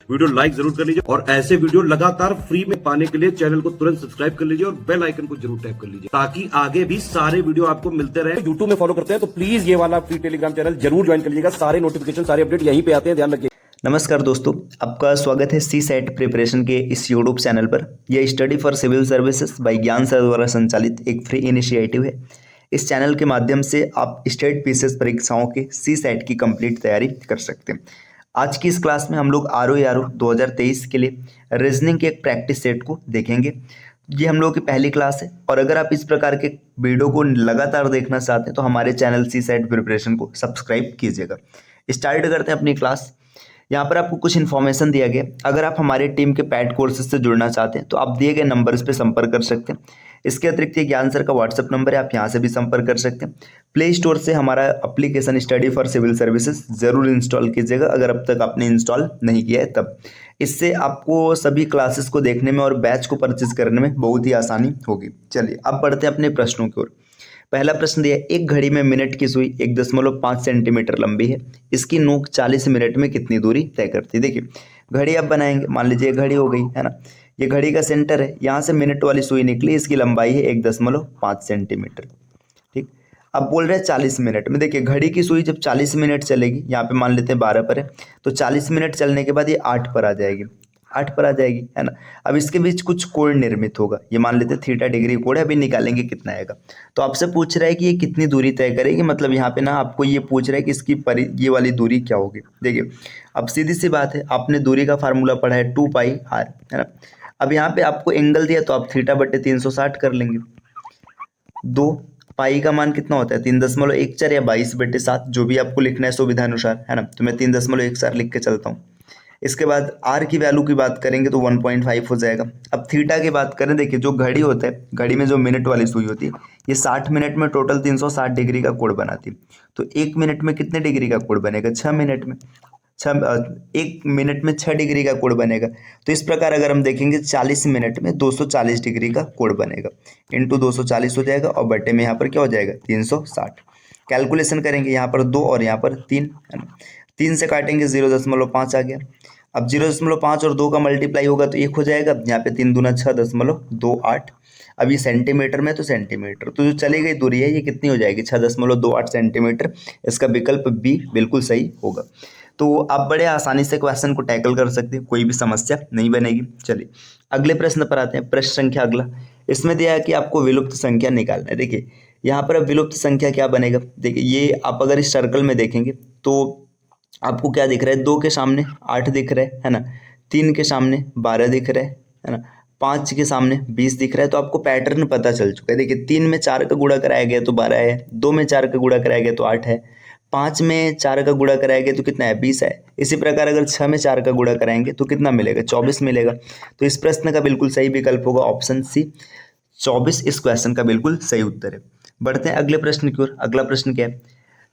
Video like जरूर कर लीजिए और ऐसे वीडियो लगातार फ्री में पाने के लिए चैनल को तुरंत सब्सक्राइब कर लीजिए और बेल आइकन को जरूर टैप कर लीजिए ताकि आगे भी सारे वीडियो आपको मिलते रहे। यूट्यूब में फॉलो करते हैं तो प्लीज ये वाला फ्री टेलीग्राम चैनल जरूर ज्वाइन कर लीजिएगा। सारे नोटिफिकेशन सारे अपडेट यहीं पे आते हैं, ध्यान रखिए। नमस्कार दोस्तों, आपका स्वागत है सी सेट प्रिपरेशन के इस यूट्यूब चैनल पर। यह study for civil services by Gyan sir द्वारा संचालित एक फ्री इनिशिएटिव है। इस चैनल के माध्यम से आप स्टेट पीसीएस परीक्षाओं के सी सेट की कंप्लीट तैयारी कर सकते हैं। आज की इस क्लास में हम लोग आर 2023 के लिए रीजनिंग के एक प्रैक्टिस सेट को देखेंगे। ये हम लोगों की पहली क्लास है और अगर आप इस प्रकार के वीडियो को लगातार देखना चाहते हैं तो हमारे चैनल सी सेट प्रिपरेशन को सब्सक्राइब कीजिएगा। स्टार्ट करते हैं अपनी क्लास। यहाँ पर आपको कुछ इन्फॉर्मेशन दिया गया। अगर आप हमारे टीम के पैड कोर्सेज से जुड़ना चाहते हैं तो आप दिए गए नंबर्स पे संपर्क कर सकते हैं। इसके अतिरिक्त ये ज्ञान सर का व्हाट्सएप नंबर है, आप यहाँ से भी संपर्क कर सकते हैं। प्ले स्टोर से हमारा application study for civil services जरूर इंस्टॉल कीजिएगा अगर अब तक आपने इंस्टॉल नहीं किया है तब। इससे आपको सभी क्लासेस को देखने में और बैच को परचेज करने में बहुत ही आसानी होगी। चलिए अब बढ़ते हैं अपने प्रश्नों की ओर। पहला प्रश्न दिया, एक घड़ी में मिनट की सुई 1.5 सेंटीमीटर लंबी है, इसकी नोक 40 मिनट में कितनी दूरी तय करती है। देखिए घड़ी आप बनाएंगे, मान लीजिए घड़ी हो गई है ना, ये घड़ी का सेंटर है, यहाँ से मिनट वाली सुई निकली, इसकी लंबाई है 1.5 सेंटीमीटर। ठीक, अब बोल रहे हैं 40 मिनट में। देखिए घड़ी की सुई जब 40 मिनट चलेगी, यहाँ पे मान लेते हैं 12 पर है, तो 40 मिनट चलने के बाद ये 8 पर आ जाएगी, 8 पर आ जाएगी है ना। अब इसके बीच कुछ कोण निर्मित होगा, ये मान लेते हैं थीटा डिग्री कोण है, अभी निकालेंगे कितना आएगा। तो आपसे पूछ रहा है कि ये कितनी दूरी तय करेगी, मतलब यहाँ पे ना आपको ये पूछ रहा है कि इसकी ये वाली दूरी क्या होगी। देखिए अब सीधी सी बात है, आपने दूरी का फार्मूला पढ़ा है 2πr है ना। अब यहाँ पे आपको एंगल दिया तो आप θ/360 कर लेंगे। 2 पाई का मान कितना होता है 3.14 या 22/7, जो भी आपको लिखना है सुविधा अनुसार है ना। तो मैं 3.14 लिख के चलता हूँ। इसके बाद आर की वैल्यू की बात करेंगे तो 1.5 हो जाएगा। अब थीटा की बात करें, देखिए जो घड़ी होता है, घड़ी में जो मिनट वाली सुई होती है, ये 60 मिनट में टोटल 360 डिग्री का कोण बनाती है। तो 1 मिनट में कितने डिग्री का कोण बनेगा, 6 मिनट में 1 मिनट में 6 डिग्री का कोण बनेगा। तो इस प्रकार अगर हम देखेंगे 40 मिनट में 240 डिग्री का कोण बनेगा, इंटू 240 हो जाएगा और बटे में यहाँ पर क्या हो जाएगा 360। कैलकुलेशन करेंगे, यहाँ पर 2 और यहाँ पर 3 है ना, 3 से काटेंगे 0.5 आ गया। अब 0.5 और 2 का मल्टीप्लाई होगा तो 1 हो जाएगा, यहाँ पे 3 दूना 6.28। अब ये सेंटीमीटर में तो सेंटीमीटर, तो जो चली गई दूरी है ये कितनी हो जाएगी 6.28 सेंटीमीटर। इसका विकल्प बी बिल्कुल सही होगा। तो आप बड़े आसानी से क्वेश्चन को टैकल कर सकते हैं, कोई भी समस्या नहीं बनेगी। चलिए अगले प्रश्न पर आते हैं। प्रश्न संख्या अगला, इसमें दिया है कि आपको विलुप्त संख्या निकालना है। देखिए यहाँ पर अब विलुप्त संख्या क्या बनेगा, देखिए ये आप अगर इस सर्कल में देखेंगे तो आपको क्या दिख रहा है, 2 के सामने 8 दिख रहा है ना, 3 के सामने 12 दिख रहा है ना, 5 के सामने 20 दिख रहा है। तो आपको पैटर्न पता चल चुका है। देखिए 3 में 4 का गुणा कराया गया तो 12 है, 2 में 4 का गुणा कराया गया तो 8 है, 5 में 4 का गुणा कराया गया तो कितना है 20 है। इसी प्रकार अगर 6 में 4 का गुणा कराएंगे तो कितना मिलेगा 24 मिलेगा। तो इस प्रश्न का बिल्कुल सही विकल्प होगा ऑप्शन सी, 24 इस क्वेश्चन का बिल्कुल सही उत्तर है। बढ़ते हैं अगले प्रश्न की ओर। अगला प्रश्न क्या है,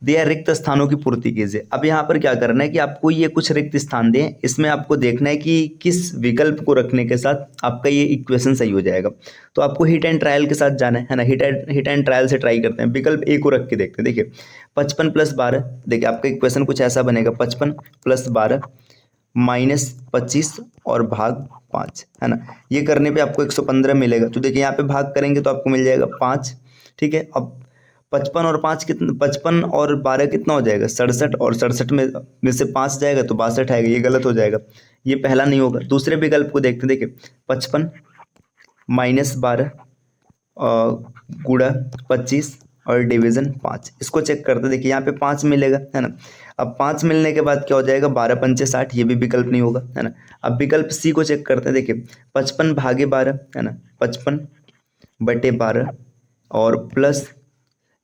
दिया रिक्त स्थानों की पूर्ति कीजिए। अब यहाँ पर क्या करना है कि आपको ये कुछ रिक्त स्थान दें, इसमें आपको देखना है कि किस विकल्प को रखने के साथ आपका ये इक्वेशन सही हो जाएगा। तो आपको हिट एंड ट्रायल के साथ जाना है ना, हिट एंड ट्रायल से ट्राई करते हैं। विकल्प ए को रख के देखते हैं। देखिए 55 + 12, देखिए आपका इक्वेशन कुछ ऐसा बनेगा, 55 + 12 -25 और भाग 5 है ना। ये करने पे आपको 115 मिलेगा। तो देखिए यहाँ पे भाग करेंगे तो आपको मिल जाएगा 5। ठीक है, अब 55 और 5 कितना, 55 और 12 कितना हो जाएगा 67, और 67 में से 5 जाएगा तो 62 आएगा। ये गलत हो जाएगा, ये पहला नहीं होगा। दूसरे विकल्प को देखते हैं। देखिए 55 - 12 गुणा 25 और डिवीजन 5, इसको चेक करते हैं। देखिए यहाँ पे 5 मिलेगा है ना। अब 5 मिलने के बाद क्या हो जाएगा 12 × 5 = 60, ये भी विकल्प नहीं होगा है ना। अब विकल्प सी को चेक करते हैं। देखिए 55 भागे 12 है ना, 55/12 और प्लस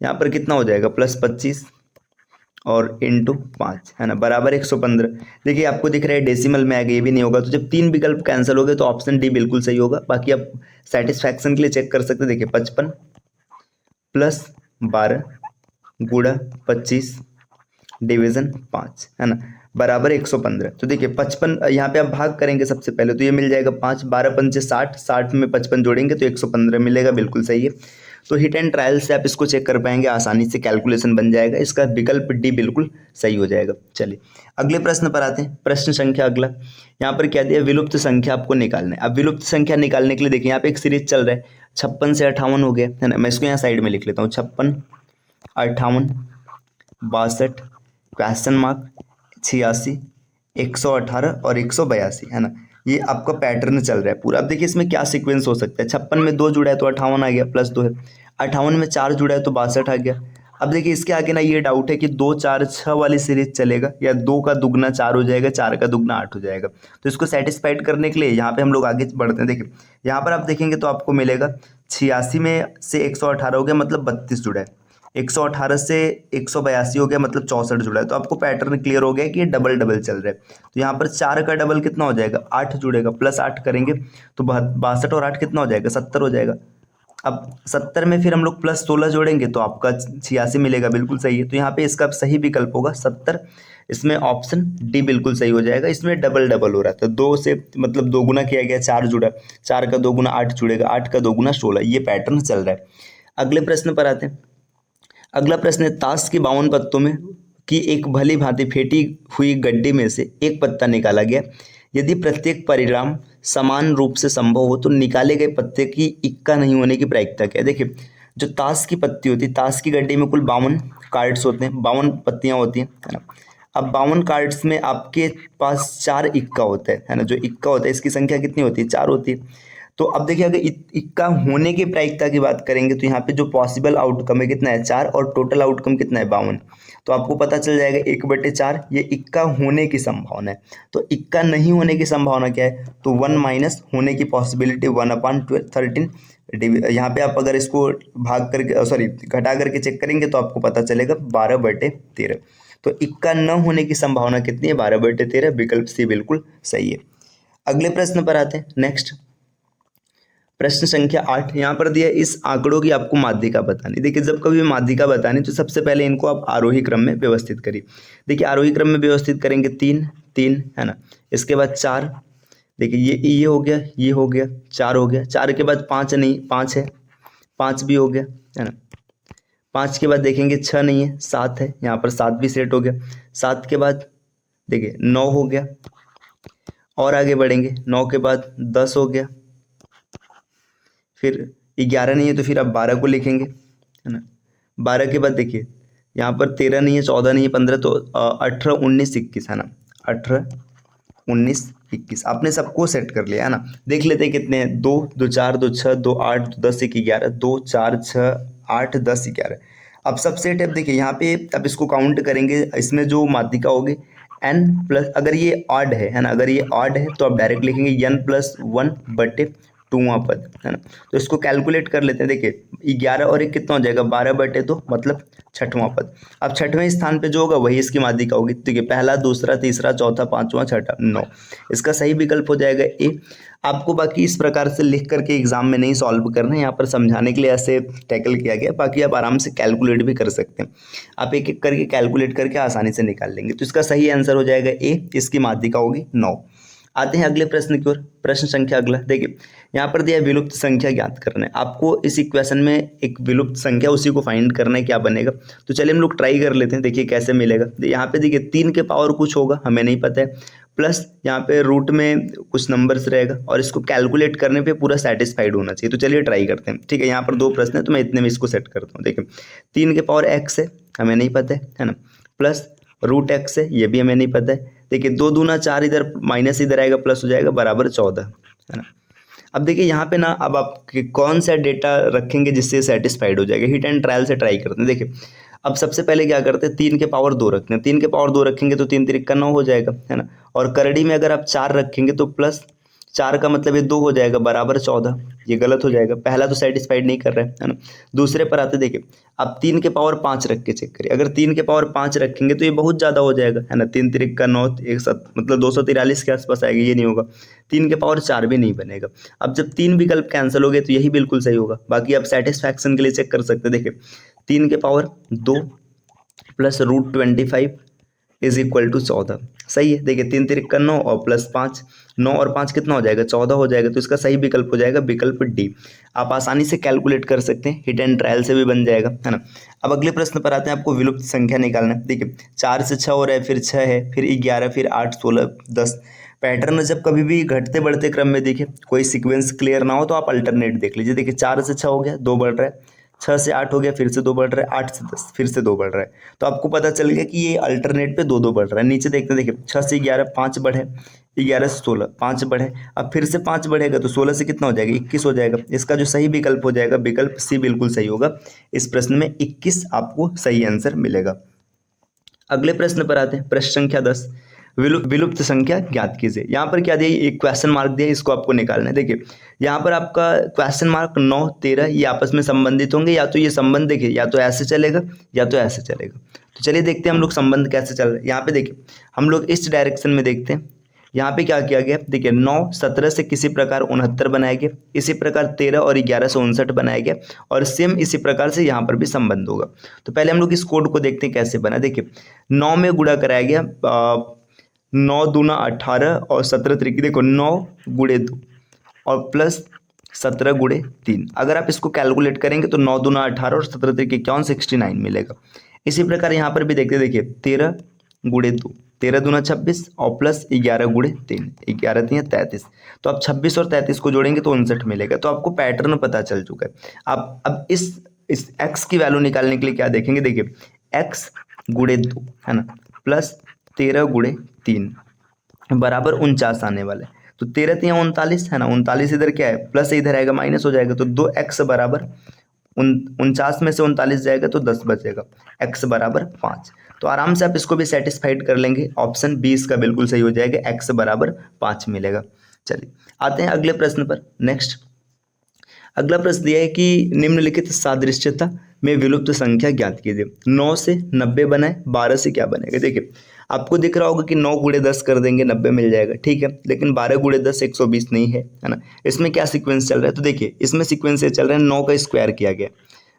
यहाँ पर कितना हो जाएगा +25 और इंटू 5 है ना, बराबर 115। देखिए आपको दिख रहा है डेसिमल में आएगा, ये भी नहीं होगा। तो जब 3 विकल्प कैंसिल हो गए तो ऑप्शन डी बिल्कुल सही होगा। बाकी आप सेटिस्फैक्शन के लिए चेक कर सकते हैं। देखिए 55 + 12 गुणा 25 डिवीजन 5 है ना, बराबर 115। तो देखिए 55 यहाँ पे आप भाग करेंगे सबसे पहले तो ये मिल जाएगा 5, 12 × 5 = 60, 60 में 55 जोड़ेंगे तो 115 मिलेगा, बिल्कुल सही है। तो हिट एंड ट्रायल से आप इसको चेक कर पाएंगे, आसानी से कैलकुलेशन बन जाएगा। इसका विकल्प डी बिल्कुल सही हो जाएगा। चलिए अगले प्रश्न पर आते हैं। प्रश्न संख्या अगला यहाँ पर क्या दिया, विलुप्त संख्या आपको निकालना है। अब विलुप्त संख्या निकालने के लिए देखिए यहाँ पे एक सीरीज चल रहा है, 56 से 58 हो गया है ना। मैं इसको यहाँ साइड में लिख लेता हूँ, 56, 58, 62, क्वेश्चन मार्क, 86, 118 और 182 है ना। ये आपका पैटर्न चल रहा है पूरा। अब देखिए इसमें क्या सीक्वेंस हो सकता है, 56 में 2 जुड़ा है तो 58 आ गया, प्लस 2 है। 58 में 4 जुड़ा है तो 62 आ गया। अब देखिए इसके आगे ना ये डाउट है कि 2 4 6 वाली सीरीज चलेगा या 2 का दुगना 4 हो जाएगा, 4 का दुगना 8 हो जाएगा। तो इसको सेटिस्फाइड करने के लिए यहाँ पे हम लोग आगे बढ़ते हैं। देखिए यहाँ पर आप देखेंगे तो आपको मिलेगा 86 में से 118 हो गया, मतलब 32 जुड़ा है। 118 से 182 हो गया, मतलब 64 जुड़ा है। तो आपको पैटर्न क्लियर हो गया कि ये डबल डबल चल रहा है। तो यहाँ पर 4 का डबल कितना हो जाएगा, 8 जुड़ेगा, प्लस 8 करेंगे तो 62 और 8 कितना हो जाएगा, 70 हो जाएगा। अब 70 में फिर हम लोग प्लस 16 जोड़ेंगे तो आपका 86 मिलेगा, बिल्कुल सही है। तो यहाँ पे इसका सही विकल्प होगा 70। इसमें ऑप्शन डी बिल्कुल सही हो जाएगा। इसमें डबल डबल हो रहा था, 2 से मतलब 2 गुना किया गया, 4 जुड़ा, 4 का 2 गुना 8 जुड़ेगा, 8 का 2 गुना 16, ये पैटर्न चल रहा है। अगले प्रश्न पर आते हैं। अगला प्रश्न है, ताश के 52 पत्तों में की एक भली भांति फेंटी हुई गड्डी में से एक पत्ता निकाला गया। यदि प्रत्येक परिणाम समान रूप से संभव हो तो निकाले गए पत्ते की इक्का नहीं होने की प्रायिकता क्या है। देखिए जो ताश की पत्ती होती है, ताश की गड्डी में कुल 52 कार्ड्स होते हैं, 52 पत्तियां होती हैं, है ना। अब 52 कार्ड्स में आपके पास 4 इक्का होता है ना। जो इक्का होता है इसकी संख्या कितनी होती है, 4 होती है। तो अब देखिए अगर इक्का होने की प्रायिकता की बात करेंगे तो यहाँ पे जो पॉसिबल आउटकम है कितना है, 4, और टोटल आउटकम कितना है, 52। तो आपको पता चल जाएगा 1/4 ये इक्का होने की संभावना है। तो इक्का नहीं होने की संभावना क्या है, तो 1 माइनस होने की पॉसिबिलिटी 1/13। यहाँ पे आप अगर इसको भाग करके घटा करके चेक करेंगे तो आपको पता चलेगा 12/13। तो इक्का न होने की संभावना कितनी है, 12/13। विकल्प सी बिल्कुल सही है। अगले प्रश्न पर आते हैं। नेक्स्ट प्रश्न संख्या 8 यहाँ पर दिया, इस आंकड़ों की आपको माध्यिका बतानी। देखिए जब कभी माध्यिका बतानी तो सबसे पहले इनको आप आरोही क्रम में व्यवस्थित करिए। देखिए आरोही क्रम में व्यवस्थित करेंगे 3 3 है ना। इसके बाद 4, देखिए ये हो गया, ये हो गया, 4 हो गया। 4 के बाद 5 नहीं, 5 है, 5 भी हो गया, है ना। 5 के बाद देखेंगे 6 नहीं है, 7 है, यहाँ पर 7 भी सेट हो गया। 7 के बाद देखिए 9 हो गया, और आगे बढ़ेंगे, 9 के बाद 10 हो गया, फिर 11 नहीं है तो फिर आप 12 को लिखेंगे, है ना। 12 के बाद देखिए यहाँ पर 13 नहीं है, 14 नहीं है, 15, तो 18 19 21 है ना। 18 19 21 आपने सबको सेट कर लिया है ना। देख लेते हैं कितने हैं, 2 2 4 2 6 2 8 2 10 1 11, 2 4 6 8 10 11। अब सब सेट है। देखिए यहाँ पे अब इसको काउंट करेंगे, इसमें जो माध्यिका होगी n प्लस, अगर ये ऑड है ना, अगर ये ऑड है तो आप डायरेक्ट लिखेंगे n+1/2वां पद, है ना। तो इसको कैलकुलेट कर लेते हैं। देखिए 11 और 1 कितना हो जाएगा, 12/2, मतलब 6वां पद। अब 6वें स्थान पे जो होगा वही इसकी माध्यिका होगी। देखिए पहला, दूसरा, तीसरा, चौथा, 5वां, 6ठा, 9। इसका सही विकल्प हो जाएगा ए। आपको बाकी इस प्रकार से लिख करके एग्जाम में नहीं सॉल्व करना है, यहाँ पर समझाने के लिए ऐसे टैकल किया गया। बाकी आप आराम से कैलकुलेट भी कर सकते हैं, आप एक एक करके कैलकुलेट करके आसानी से निकाल लेंगे। तो इसका सही आंसर हो जाएगा ए, इसकी माध्यिका होगी 9। आते हैं अगले प्रश्न की ओर। प्रश्न संख्या अगला, देखिए यहाँ पर दिया विलुप्त संख्या ज्ञात करना है। आपको इस इक्वेशन में एक विलुप्त संख्या उसी को फाइंड करना है, क्या बनेगा। तो चलिए हम लोग ट्राई कर लेते हैं, देखिए कैसे मिलेगा। यहाँ पे देखिए 3 के पावर कुछ होगा, हमें नहीं पता है, प्लस यहाँ पे रूट में कुछ नंबर्स रहेगा, और इसको कैलकुलेट करने पे पूरा सेटिस्फाइड होना चाहिए। तो चलिए ट्राई करते हैं, ठीक है। यहाँ पर 2 प्रश्न है तो मैं इतने में इसको सेट करता हूँ। देखिए 3 के पावर x है, हमें नहीं पता है ना, प्लस रूट x है, ये भी हमें नहीं पता है। देखिए 2 दूना 4, इधर माइनस इधर आएगा, प्लस हो जाएगा, बराबर 14, है ना। अब देखिए यहाँ पे ना, अब आप कौन सा डेटा रखेंगे जिससे सेटिस्फाइड हो जाएगा। हिट एंड ट्रायल से ट्राई करते हैं। देखिए अब सबसे पहले क्या करते हैं, 3 के पावर 2 रखते हैं। 3 के पावर 2 रखेंगे तो 3 3 9 हो जाएगा, है ना। और करड़ी में अगर आप 4 रखेंगे तो प्लस 4 का मतलब ये 2 हो जाएगा, बराबर 14। ये गलत हो जाएगा, पहला तो सेटिस्फाइड नहीं कर रहा है ना। दूसरे पर आते, देखिए अब 3 के पावर 5 रख के चेक करिए। अगर 3 के पावर 5 रखेंगे तो ये बहुत ज़्यादा हो जाएगा, है ना। 3 3 9, 1 मतलब 243 के आसपास आएगा, ये नहीं होगा। 3 के पावर 4 भी नहीं बनेगा। अब जब 3 विकल्प कैंसिल हो गए तो यही बिल्कुल सही होगा। बाकी आप सेटिस्फैक्शन के लिए चेक कर सकते हैं। देखिए 3 के power 2 plus root 25 is equal to 14। सही है, देखिए 3 तिरिक का 9 और प्लस 5, 9 और 5 कितना हो जाएगा, 14 हो जाएगा। तो इसका सही विकल्प हो जाएगा विकल्प डी। आप आसानी से कैलकुलेट कर सकते हैं, हिट एंड ट्रायल से भी बन जाएगा, है ना। अब अगले प्रश्न पर आते हैं, आपको विलुप्त संख्या निकालना है। देखिए 4 से 6 हो रहा है, फिर 6 है, फिर 11, फिर 8, 16, 10। पैटर्न जब कभी भी घटते बढ़ते क्रम में दिखे, कोई सीक्वेंस क्लियर ना हो तो आप अल्टरनेट देख लीजिए। देखिए 4 से 6 हो गया, 2 बढ़ रहा है, 6 से 8 हो गया, फिर से 2 बढ़ रहा है, 8 से 10 फिर से 2 बढ़ रहा है। तो आपको पता चल गया कि ये अल्टरनेट पे 2 बढ़ रहा है। नीचे देखते देखिए 6 से 11 5 बढ़े, 11 से 16 5 बढ़े, अब फिर से 5 बढ़ेगा तो 16 से कितना हो जाएगा, 21 हो जाएगा। इसका जो सही विकल्प हो जाएगा विकल्प सी बिल्कुल सही होगा। इस प्रश्न में 21 आपको सही आंसर मिलेगा। अगले प्रश्न पर आते हैं, प्रश्न संख्या 10, विलुप्त संख्या ज्ञात कीजिए। यहाँ पर क्या दिया, एक क्वेश्चन मार्क दिया, इसको आपको निकालना है। देखिए यहाँ पर आपका क्वेश्चन मार्क 9, 13 ये आपस में संबंधित होंगे, या तो ये संबंध देखिए या तो ऐसे चलेगा या तो ऐसे चलेगा। तो चलिए देखते हैं हम लोग संबंध कैसे चल रहा है। यहाँ पे देखिए हम लोग इस डायरेक्शन में देखते हैं। यहाँ पे क्या किया गया, देखिए 9 17 से किसी प्रकार 69 बनाया गया, इसी प्रकार 13 और 11 से 59 बनाया गया, और सेम इसी प्रकार से यहाँ पर भी संबंध होगा। तो पहले हम लोग इस कोड को देखते हैं कैसे बना। देखिए 9 में गुणा कराया गया, 9 दूना 18 और 17 त्रिकी, देखो 9 गुणे 2 और प्लस 17 गुणे 3। अगर आप इसको कैलकुलेट करेंगे तो 9 दूना 18 और 17 त्रिकी 51, 69 मिलेगा। इसी प्रकार यहाँ पर भी देखते देखिए 13 गुणे 2, 13 दूना 26 और प्लस 11 गुणे 3, 11 3 33। तो आप 26 और 33 को जोड़ेंगे तो 59 मिलेगा। तो आपको पैटर्न पता चल चुका है। आप अब इस x की वैल्यू निकालने के लिए क्या देखेंगे, देखिए x गुणे 2 है ना, प्लस 13 गुणे 3 बराबर 49 आने वाला है। तो 13 3 39 है ना, 39 इधर क्या है प्लस, इधर आएगा माइनस हो जाएगा। तो 2x बराबर 49 में से 39 जाएगा तो 10 बचेगा, x बराबर 5। तो आराम से आप इसको भी सेटिस्फाइड कर लेंगे, ऑप्शन बी इसका बिल्कुल सही हो जाएगा, x बराबर 5 मिलेगा। चलिए आते हैं अगले प्रश्न पर। नेक्स्ट अगला प्रश्न दिया है कि निम्नलिखित सादृश्यता में विलुप्त संख्या ज्ञात कीजिए। 9 से 90 बनाए, 12 से क्या बनेगा। देखिए आपको दिख रहा होगा कि 9 गुणे 10 कर देंगे 90 मिल जाएगा, ठीक है, लेकिन 12 गुणे 10 120 नहीं है, है ना। इसमें क्या सीक्वेंस चल रहा है, तो देखिए इसमें सीक्वेंस ये चल रहा है 9 का स्क्वायर किया गया,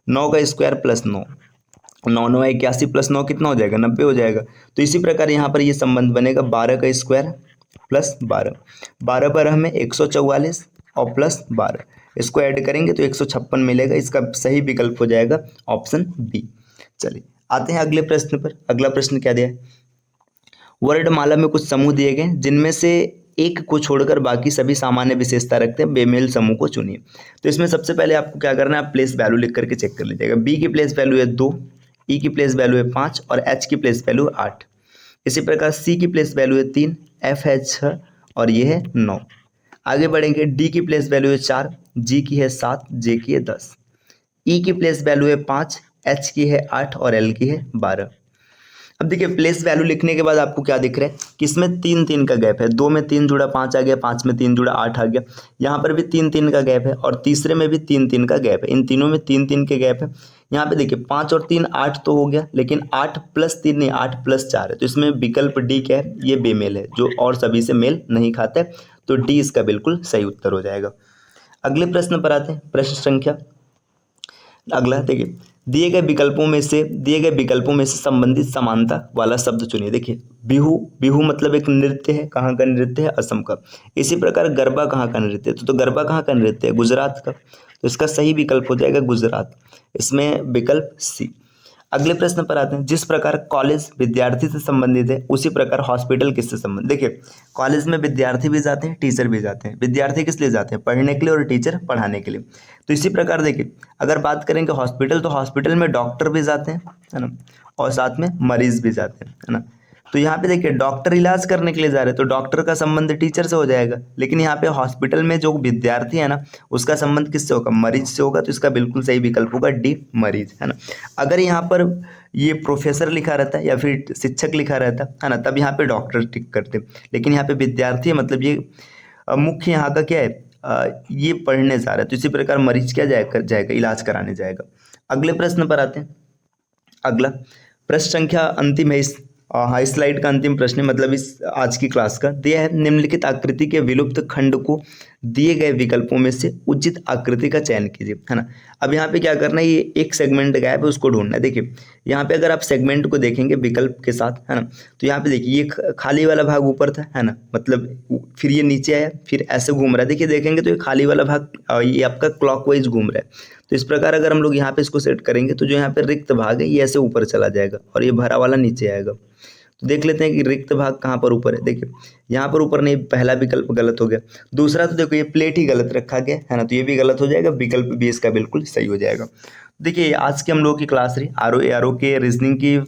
9 का स्क्वायर प्लस 9, 9 9 81 प्लस 9 कितना हो जाएगा, 90 हो जाएगा। तो इसी प्रकार यहाँ पर ये संबंध बनेगा 12 का स्क्वायर प्लस 12, 12 पर हमें 144 और प्लस 12, इसको ऐड करेंगे तो 156 मिलेगा। इसका सही विकल्प हो जाएगा ऑप्शन बी। चलिए आते हैं अगले प्रश्न पर। अगला प्रश्न क्या दिया है, वर्णमाला में कुछ समूह दिए गए जिनमें से एक को छोड़कर बाकी सभी सामान्य विशेषता रखते हैं, बेमेल समूह को चुनिए। तो इसमें सबसे पहले आपको क्या करना है, आप प्लेस वैल्यू लिख करके चेक कर लीजिएगा। बी की प्लेस वैल्यू है 2, ई की प्लेस वैल्यू है 5 और एच की प्लेस वैल्यू है 8। इसी प्रकार सी की प्लेस वैल्यू है 3, एफ है 6 और ये है 9। आगे बढ़ेंगे, डी की प्लेस वैल्यू है 4, जी की है 7, जे की है 10। ई की प्लेस वैल्यू है 5, एच की है 8 और एल की है 12। अब देखिए प्लेस वैल्यू लिखने के बाद आपको क्या दिख रहा है कि इसमें 3 3 का गैप है, 2 में 3 जुड़ा 5 आ गया, 5 में 3 जुड़ा 8 आ गया, यहाँ पर भी 3 3 का गैप है और तीसरे में भी 3 3 का गैप है। इन तीनों में 3 3 के गैप है। यहाँ पे देखिए 5 और 3 8 तो हो गया, लेकिन 8 प्लस 3 नहीं, 8 प्लस 4 है। तो इसमें विकल्प डी क्या है, ये बेमेल है, जो और सभी से मेल नहीं खाता है। तो डी इसका बिल्कुल सही उत्तर हो जाएगा। अगले प्रश्न पर आते हैं, प्रश्न संख्या अगला देखिए, दिए गए विकल्पों में से संबंधित समानता वाला शब्द चुनिए। देखिए बिहू, बिहू मतलब एक नृत्य है, कहाँ का नृत्य है, असम का। इसी प्रकार गरबा कहाँ का नृत्य है, तो गरबा कहाँ का नृत्य है, गुजरात का। तो इसका सही विकल्प हो जाएगा गुजरात, इसमें विकल्प सी। अगले प्रश्न पर आते हैं, जिस प्रकार कॉलेज विद्यार्थी से संबंधित है उसी प्रकार हॉस्पिटल किससे संबंधित। देखिए कॉलेज में विद्यार्थी भी जाते हैं, टीचर भी जाते हैं। विद्यार्थी किस लिए जाते हैं, पढ़ने के लिए, और टीचर पढ़ाने के लिए। तो इसी प्रकार देखिए अगर बात करेंगे हॉस्पिटल, तो हॉस्पिटल में डॉक्टर भी जाते हैं, है ना, और साथ में मरीज भी जाते हैं, है ना। तो यहाँ पे देखिए डॉक्टर इलाज करने के लिए जा रहे हैं तो डॉक्टर का संबंध टीचर से हो जाएगा, लेकिन यहाँ पे हॉस्पिटल में जो विद्यार्थी है ना उसका संबंध किससे होगा, मरीज से होगा। तो इसका बिल्कुल सही विकल्प होगा डी, मरीज, है ना। अगर यहाँ पर ये प्रोफेसर लिखा रहता है या फिर शिक्षक लिखा रहता है ना, तब यहाँ पे डॉक्टर टिक करते, लेकिन यहाँ पे विद्यार्थी है, मतलब ये मुख्य यहाँ का क्या है, ये पढ़ने जा रहा है। तो इसी प्रकार मरीज क्या जाएगा, इलाज कराने जाएगा। अगले प्रश्न पर आते हैं। अगला प्रश्न संख्या अंतिम है इस स्लाइड का अंतिम प्रश्न है, मतलब इस आज की क्लास का दिया है, निम्नलिखित आकृति के विलुप्त खंड को दिए गए विकल्पों में से उचित आकृति का चयन कीजिए, है ना। अब यहाँ पे क्या करना है, ये एक सेगमेंट गैप है उसको ढूंढना है। देखिए यहाँ पे अगर आप सेगमेंट को देखेंगे विकल्प के साथ, है ना, तो यहाँ पे देखिए ये खाली वाला भाग ऊपर था, है ना, मतलब फिर ये नीचे आया, फिर ऐसे घूम रहा है। देखिए देखेंगे तो ये खाली वाला भाग ये आपका क्लॉकवाइज घूम रहा है। तो इस प्रकार अगर हम लोग यहाँ पे इसको सेट करेंगे तो जो यहाँ पे रिक्त भाग है ये ऐसे ऊपर चला जाएगा और ये भरा वाला नीचे आएगा। तो देख लेते हैं कि रिक्त भाग कहाँ पर ऊपर है। देखिए यहाँ पर ऊपर नहीं, पहला विकल्प गलत हो गया। दूसरा तो देखो ये प्लेट ही गलत रखा गया है ना, तो ये भी गलत हो जाएगा, विकल्प भी इसका बिल्कुल सही हो जाएगा। देखिए आज की हम लोगों की क्लास रही आर ओ के रीजनिंग की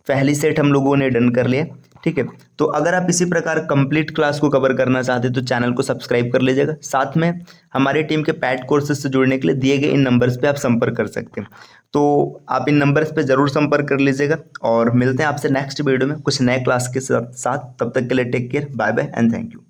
पहली सेट हम लोगों ने डन कर लिया, ठीक है। तो अगर आप इसी प्रकार कंप्लीट क्लास को कवर करना चाहते हैं तो चैनल को सब्सक्राइब कर लीजिएगा। साथ में हमारे टीम के पैड कोर्सेज से जुड़ने के लिए दिए गए इन नंबर्स पे आप संपर्क कर सकते हैं। तो आप इन नंबर्स पे ज़रूर संपर्क कर लीजिएगा और मिलते हैं आपसे नेक्स्ट वीडियो में कुछ नए क्लास के साथ। तब तक के लिए take care, bye bye and thank you.